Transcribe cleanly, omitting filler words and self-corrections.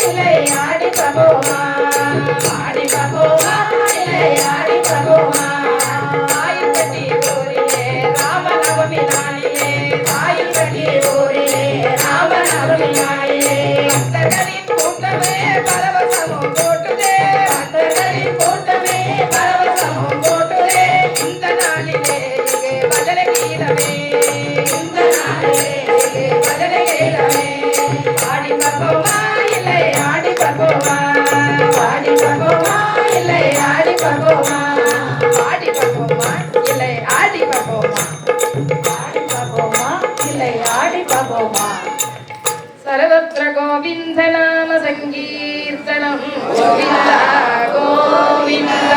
இல்லை ஆடி பகோமா ஆடி பகோமா இல்லை ஆடி பகோமா தாயில் கட்டி ஊரிலே ராமநவமி நாளிலே தாயில் கட்டி ஊரிலே ராமநவமி நாளிலே பக்தர்களின் கூட்டமே பரவசமும் போட்டுதே பக்தர்களின் கூட்டமே பரவசமும் போட்டுதே இந்த நாளிலே இங்கே பஜனை கீதமே இந்த நாளிலே இங்கே பஜனை கீதமே ஆடி பகோமா இல்லை ஆடி பகோமா ஆடி பகோமா இல்லை ஆடி பகோமா ஆடி பகோமா இல்லை ஆடி பகோமா ஆடி பகோமா இல்லை ஆடி பகோமா सर्वत्र गोविन्द नाम संकीर्तनं गोविन्द गोविन्द